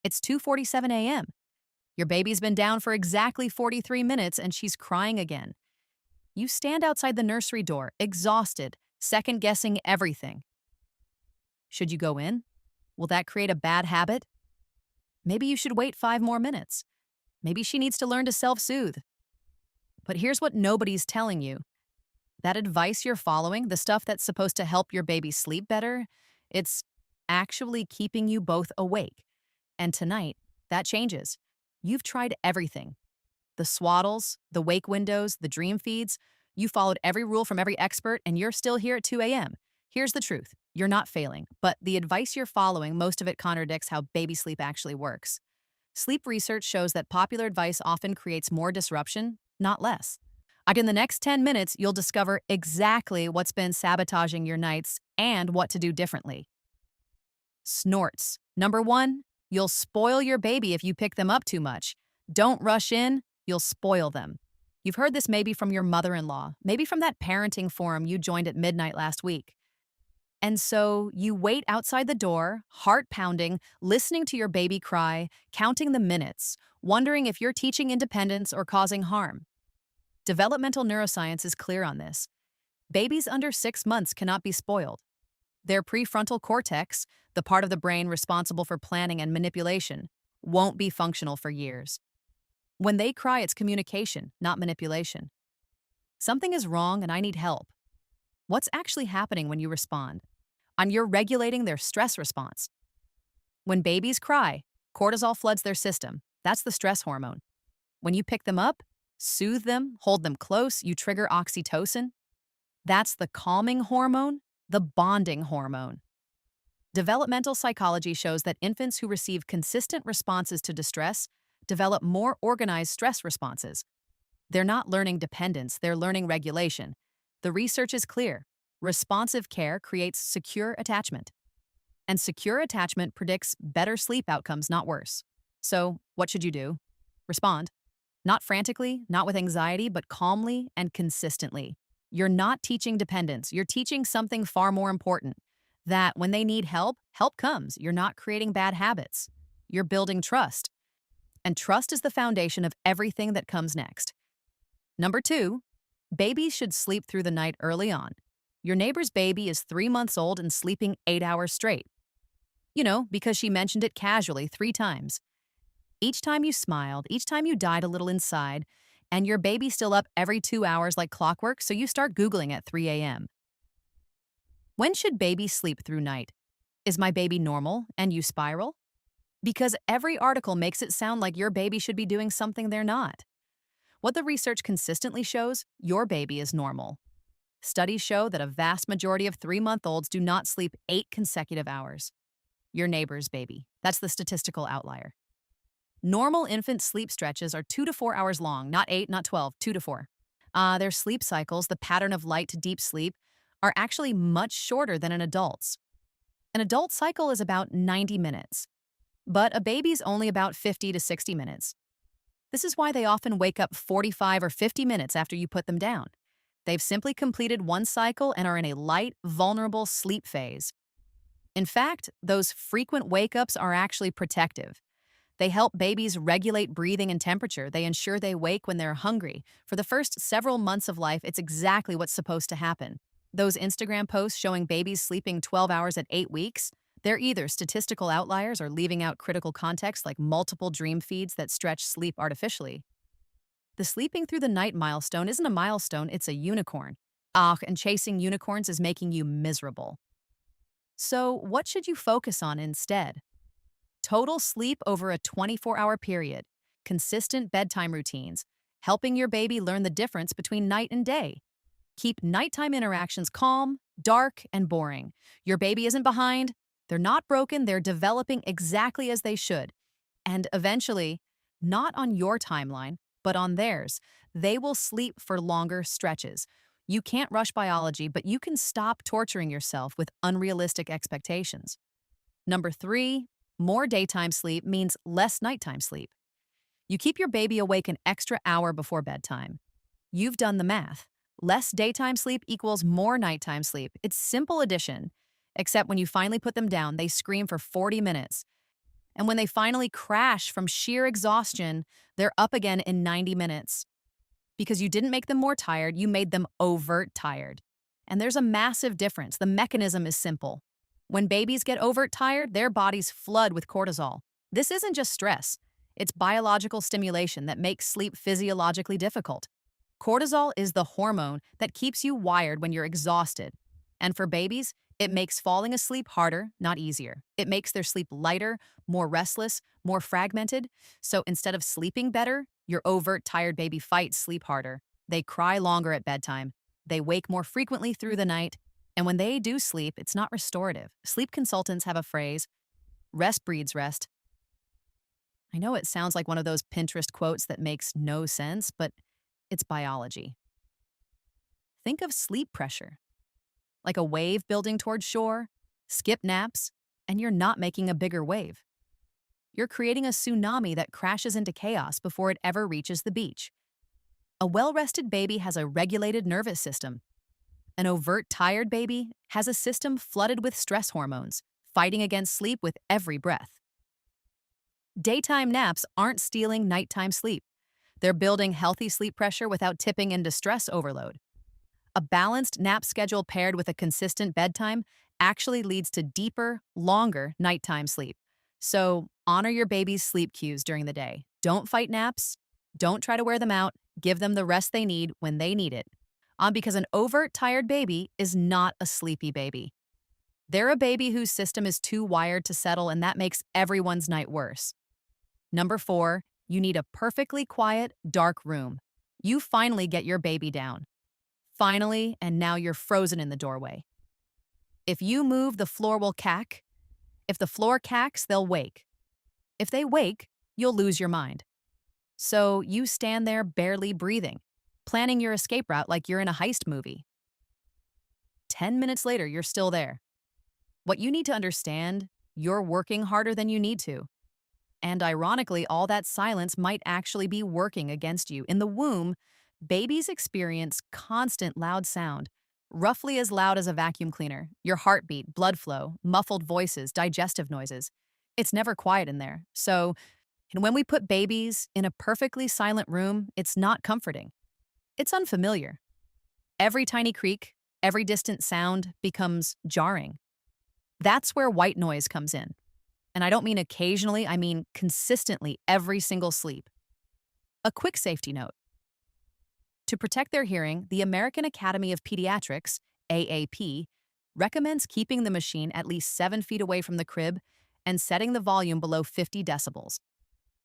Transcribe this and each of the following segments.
It's 2:47 a.m. Your baby's been down for exactly 43 minutes and she's crying again. You stand outside the nursery door, exhausted, second guessing everything. Should you go in? Will that create a bad habit? Maybe you should wait 5 more minutes. Maybe she needs to learn to self soothe. But here's what nobody's telling you: that advice you're following, the stuff that's supposed to help your baby sleep better, it's actually keeping you both awake. And tonight, that changes. You've tried everything: the swaddles, the wake windows, the dream feeds. You followed every rule from every expert, and you're still here at 2 a.m. Here's the truth: you're not failing, but the advice you're following, most of it contradicts how baby sleep actually works. Sleep research shows that popular advice often creates more disruption, not less. In the next 10 minutes, you'll discover exactly what's been sabotaging your nights and what to do differently. Snorts. Number one, you'll spoil your baby if you pick them up too much. Don't rush in, you'll spoil them. You've heard this maybe from your mother-in-law, maybe from that parenting forum you joined at midnight last week. And so you wait outside the door, heart pounding, listening to your baby cry, counting the minutes, wondering if you're teaching independence or causing harm. Developmental neuroscience is clear on this. Babies under 6 months cannot be spoiled. Their prefrontal cortex, the part of the brain responsible for planning and manipulation, won't be functional for years. When they cry, it's communication, not manipulation. Something is wrong and I need help. What's actually happening when you respond? And you're regulating their stress response. When babies cry, cortisol floods their system. That's the stress hormone. When you pick them up, soothe them, hold them close, you trigger oxytocin. That's the calming hormone, the bonding hormone. Developmental psychology shows that infants who receive consistent responses to distress develop more organized stress responses. They're not learning dependence, they're learning regulation. The research is clear. Responsive care creates secure attachment. And secure attachment predicts better sleep outcomes, not worse. So, what should you do? Respond. Not frantically, not with anxiety, but calmly and consistently. You're not teaching dependence. You're teaching something far more important: that when they need help, help comes. You're not creating bad habits. You're building trust. And trust is the foundation of everything that comes next. Number two, babies should sleep through the night early on. Your neighbor's baby is 3 months old and sleeping 8 hours straight. Because she mentioned it casually 3 times. Each time you smiled, each time you died a little inside, and your baby's still up every 2 hours like clockwork, so you start Googling at 3 a.m. When should babies sleep through night? Is my baby normal and you spiral? Because every article makes it sound like your baby should be doing something they're not. What the research consistently shows, your baby is normal. Studies show that a vast majority of 3-month-olds do not sleep 8 consecutive hours. Your neighbor's baby. That's the statistical outlier. Normal infant sleep stretches are 2 to 4 hours long, not 8, not 12, 2 to 4. Their sleep cycles, the pattern of light to deep sleep, are actually much shorter than an adult's. An adult cycle is about 90 minutes, but a baby's only about 50 to 60 minutes. This is why they often wake up 45 or 50 minutes after you put them down. They've simply completed one cycle and are in a light, vulnerable sleep phase. In fact, those frequent wake-ups are actually protective. They help babies regulate breathing and temperature. They ensure they wake when they're hungry. For the first several months of life, it's exactly what's supposed to happen. Those Instagram posts showing babies sleeping 12 hours at 8 weeks, they're either statistical outliers or leaving out critical context like multiple dream feeds that stretch sleep artificially. The sleeping through the night milestone isn't a milestone, it's a unicorn. And chasing unicorns is making you miserable. So what should you focus on instead? Total sleep over a 24-hour period, consistent bedtime routines, helping your baby learn the difference between night and day. Keep nighttime interactions calm, dark, and boring. Your baby isn't behind, they're not broken, they're developing exactly as they should. And eventually, not on your timeline, but on theirs, they will sleep for longer stretches. You can't rush biology, but you can stop torturing yourself with unrealistic expectations. Number 3, more daytime sleep means less nighttime sleep. You keep your baby awake an extra hour before bedtime. You've done the math. Less daytime sleep equals more nighttime sleep. It's simple addition. Except when you finally put them down, they scream for 40 minutes. And when they finally crash from sheer exhaustion, they're up again in 90 minutes. Because you didn't make them more tired, you made them overtired. And there's a massive difference. The mechanism is simple. When babies get overtired, their bodies flood with cortisol. This isn't just stress, it's biological stimulation that makes sleep physiologically difficult. Cortisol is the hormone that keeps you wired when you're exhausted. And for babies, it makes falling asleep harder, not easier. It makes their sleep lighter, more restless, more fragmented. So instead of sleeping better, your overtired baby fights sleep harder. They cry longer at bedtime. They wake more frequently through the night. And when they do sleep, it's not restorative. Sleep consultants have a phrase, rest breeds rest. I know it sounds like one of those Pinterest quotes that makes no sense, but it's biology. Think of sleep pressure, like a wave building toward shore. Skip naps, and you're not making a bigger wave. You're creating a tsunami that crashes into chaos before it ever reaches the beach. A well-rested baby has a regulated nervous system. An overt tired baby has a system flooded with stress hormones, fighting against sleep with every breath. Daytime naps aren't stealing nighttime sleep. They're building healthy sleep pressure without tipping into stress overload. A balanced nap schedule paired with a consistent bedtime actually leads to deeper, longer nighttime sleep. So honor your baby's sleep cues during the day. Don't fight naps. Don't try to wear them out. Give them the rest they need when they need it. Because an overtired baby is not a sleepy baby. They're a baby whose system is too wired to settle, and that makes everyone's night worse. Number 4, you need a perfectly quiet, dark room. You finally get your baby down. Finally, and now you're frozen in the doorway. If you move, the floor will cack. If the floor cacks, they'll wake. If they wake, you'll lose your mind. So you stand there barely breathing, planning your escape route like you're in a heist movie. 10 minutes later, you're still there. What you need to understand, you're working harder than you need to. And ironically, all that silence might actually be working against you. In the womb, babies experience constant loud sound, roughly as loud as a vacuum cleaner. Your heartbeat, blood flow, muffled voices, digestive noises. It's never quiet in there. So, and when we put babies in a perfectly silent room, it's not comforting. It's unfamiliar. Every tiny creak, every distant sound becomes jarring. That's where white noise comes in. And I don't mean occasionally, I mean consistently every single sleep. A quick safety note. To protect their hearing, the American Academy of Pediatrics, AAP, recommends keeping the machine at least 7 feet away from the crib and setting the volume below 50 decibels.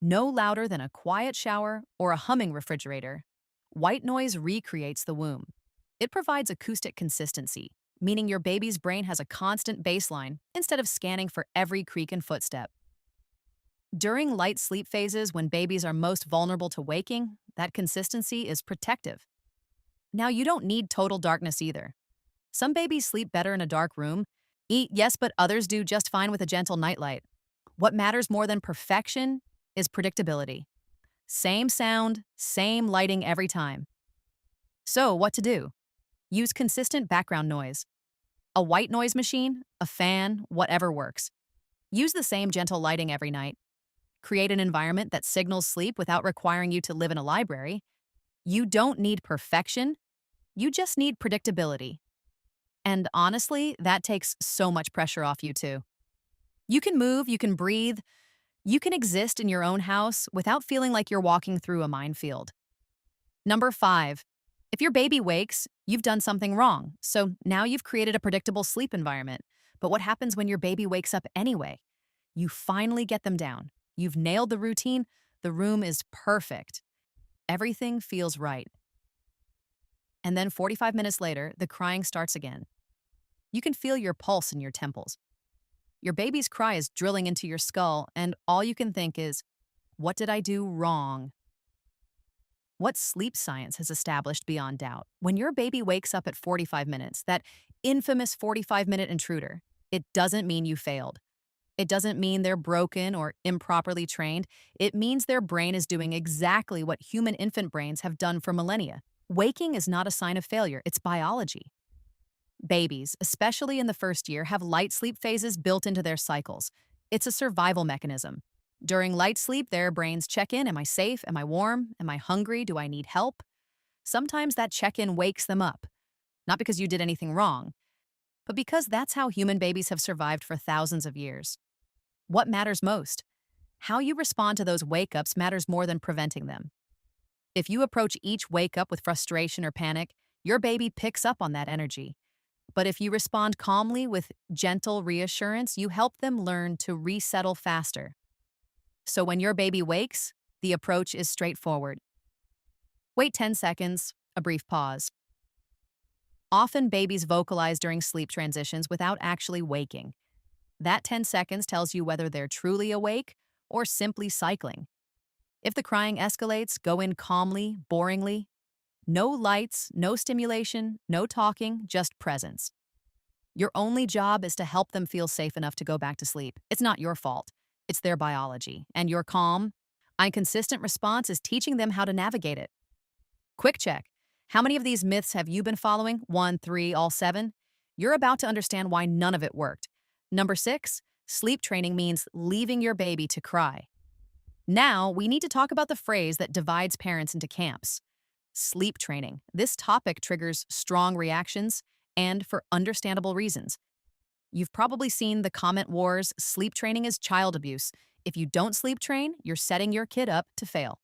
No louder than a quiet shower or a humming refrigerator. White noise recreates the womb. It provides acoustic consistency, meaning your baby's brain has a constant baseline instead of scanning for every creak and footstep. During light sleep phases, when babies are most vulnerable to waking, that consistency is protective. Now, you don't need total darkness either. Some babies sleep better in a dark room. Yes, but others do just fine with a gentle nightlight. What matters more than perfection is predictability. Same sound, same lighting every time. So, what to do? Use consistent background noise. A white noise machine, a fan, whatever works. Use the same gentle lighting every night. Create an environment that signals sleep without requiring you to live in a library. You don't need perfection. You just need predictability. And honestly, that takes so much pressure off you too. You can move, you can breathe, you can exist in your own house without feeling like you're walking through a minefield. Number 5, if your baby wakes, you've done something wrong. So now you've created a predictable sleep environment. But what happens when your baby wakes up anyway? You finally get them down. You've nailed the routine. The room is perfect. Everything feels right. And then 45 minutes later, the crying starts again. You can feel your pulse in your temples. Your baby's cry is drilling into your skull, and all you can think is, what did I do wrong? What sleep science has established beyond doubt? When your baby wakes up at 45 minutes, that infamous 45-minute intruder, it doesn't mean you failed. It doesn't mean they're broken or improperly trained. It means their brain is doing exactly what human infant brains have done for millennia. Waking is not a sign of failure, it's biology. Babies, especially in the first year, have light sleep phases built into their cycles. It's a survival mechanism. During light sleep, their brains check in. Am I safe? Am I warm? Am I hungry? Do I need help? Sometimes that check in wakes them up, not because you did anything wrong, but because that's how human babies have survived for thousands of years. What matters most? How you respond to those wake ups matters more than preventing them. If you approach each wake up with frustration or panic, your baby picks up on that energy. But if you respond calmly with gentle reassurance, you help them learn to resettle faster. So when your baby wakes, the approach is straightforward. Wait 10 seconds, a brief pause. Often babies vocalize during sleep transitions without actually waking. That 10 seconds tells you whether they're truly awake or simply cycling. If the crying escalates, go in calmly, boringly. No lights, no stimulation, no talking, just presence. Your only job is to help them feel safe enough to go back to sleep. It's not your fault. It's their biology. And your calm and consistent response is teaching them how to navigate it. Quick check. How many of these myths have you been following? 1, 3, all 7? You're about to understand why none of it worked. Number 6, sleep training means leaving your baby to cry. Now, we need to talk about the phrase that divides parents into camps. Sleep training. This topic triggers strong reactions, and for understandable reasons. You've probably seen the comment wars, sleep training is child abuse. If you don't sleep train, you're setting your kid up to fail.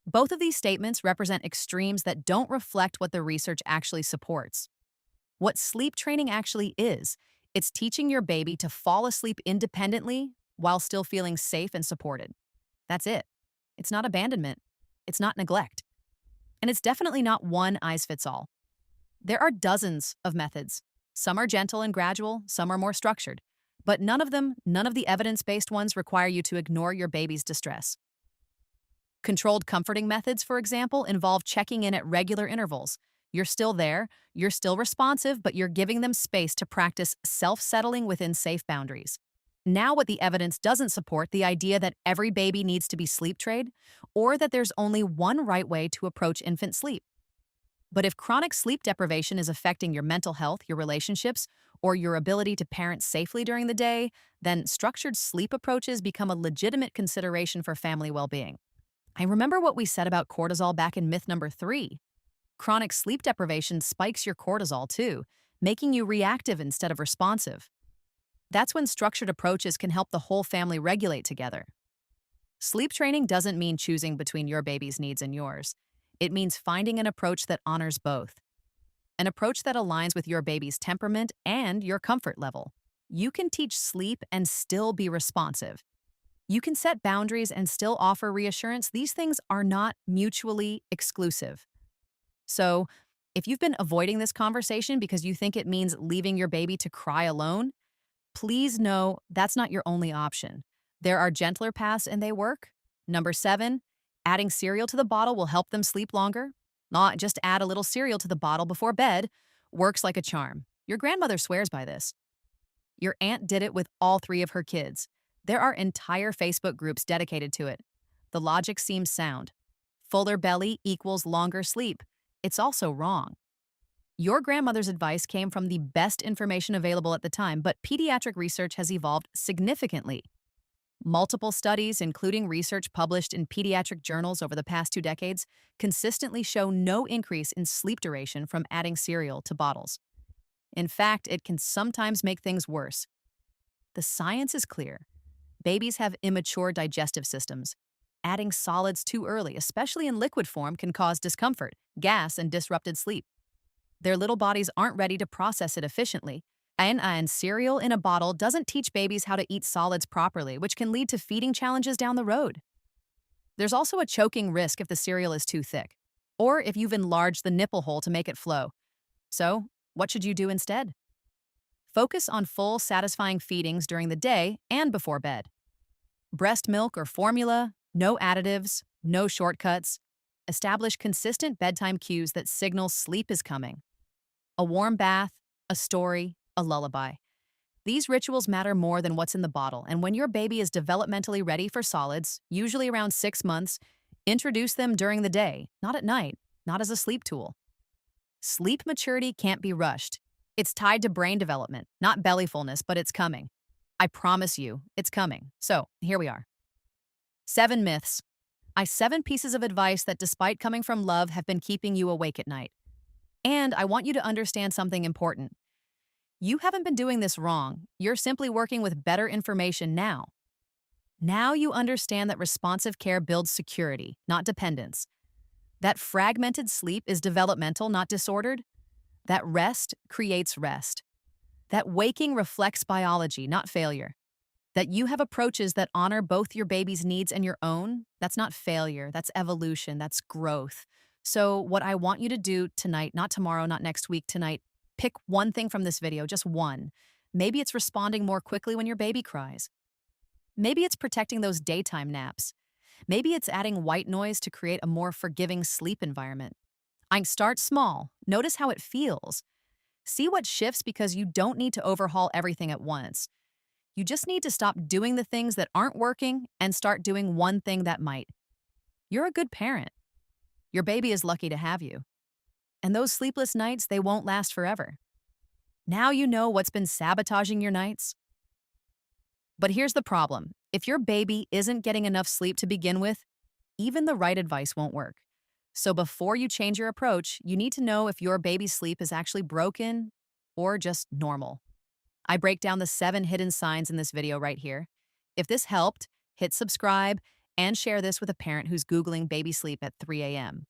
Both of these statements represent extremes that don't reflect what the research actually supports. What sleep training actually is, it's teaching your baby to fall asleep independently while still feeling safe and supported. That's it. It's not abandonment. It's not neglect. And it's definitely not one size fits all. There are dozens of methods. Some are gentle and gradual, some are more structured. But none of the evidence-based ones require you to ignore your baby's distress. Controlled comforting methods, for example, involve checking in at regular intervals. You're still there, you're still responsive, but you're giving them space to practice self-settling within safe boundaries. Now, what the evidence doesn't support the idea that every baby needs to be sleep trained, or that there's only one right way to approach infant sleep. But if chronic sleep deprivation is affecting your mental health, your relationships, or your ability to parent safely during the day, then structured sleep approaches become a legitimate consideration for family well-being. I remember what we said about cortisol back in myth number 3. Chronic sleep deprivation spikes your cortisol too, making you reactive instead of responsive. That's when structured approaches can help the whole family regulate together. Sleep training doesn't mean choosing between your baby's needs and yours. It means finding an approach that honors both. An approach that aligns with your baby's temperament and your comfort level. You can teach sleep and still be responsive. You can set boundaries and still offer reassurance. These things are not mutually exclusive. So, if you've been avoiding this conversation because you think it means leaving your baby to cry alone, please know that's not your only option. There are gentler paths and they work. Number 7, adding cereal to the bottle will help them sleep longer. Not just add a little cereal to the bottle before bed works like a charm. Your grandmother swears by this. Your aunt did it with all 3 of her kids. There are entire Facebook groups dedicated to it. The logic seems sound. Fuller belly equals longer sleep. It's also wrong. Your grandmother's advice came from the best information available at the time, but pediatric research has evolved significantly. Multiple studies, including research published in pediatric journals over the past 2 decades, consistently show no increase in sleep duration from adding cereal to bottles. In fact, it can sometimes make things worse. The science is clear. Babies have immature digestive systems. Adding solids too early, especially in liquid form, can cause discomfort, gas, and disrupted sleep. Their little bodies aren't ready to process it efficiently. And cereal in a bottle doesn't teach babies how to eat solids properly, which can lead to feeding challenges down the road. There's also a choking risk if the cereal is too thick, or if you've enlarged the nipple hole to make it flow. So, what should you do instead? Focus on full, satisfying feedings during the day and before bed. Breast milk or formula, no additives, no shortcuts. Establish consistent bedtime cues that signal sleep is coming. A warm bath, a story, a lullaby. These rituals matter more than what's in the bottle, and when your baby is developmentally ready for solids, usually around 6 months, introduce them during the day, not at night, not as a sleep tool. Sleep maturity can't be rushed. It's tied to brain development, not belly fullness, but it's coming. I promise you, it's coming. So, here we are. 7 myths. 7 pieces of advice that, despite coming from love, have been keeping you awake at night. And I want you to understand something important. You haven't been doing this wrong. You're simply working with better information now. Now you understand that responsive care builds security, not dependence. That fragmented sleep is developmental, not disordered. That rest creates rest. That waking reflects biology, not failure. That you have approaches that honor both your baby's needs and your own, that's not failure, that's evolution, that's growth. So, what I want you to do tonight, not tomorrow, not next week, tonight, pick one thing from this video, just one. Maybe it's responding more quickly when your baby cries. Maybe it's protecting those daytime naps. Maybe it's adding white noise to create a more forgiving sleep environment. I start small. Notice how it feels. See what shifts because you don't need to overhaul everything at once. You just need to stop doing the things that aren't working and start doing one thing that might. You're a good parent. Your baby is lucky to have you. And those sleepless nights, they won't last forever. Now you know what's been sabotaging your nights. But here's the problem. If your baby isn't getting enough sleep to begin with, even the right advice won't work. So before you change your approach, you need to know if your baby's sleep is actually broken or just normal. I break down the 7 hidden signs in this video right here. If this helped, hit subscribe and share this with a parent who's Googling baby sleep at 3 a.m.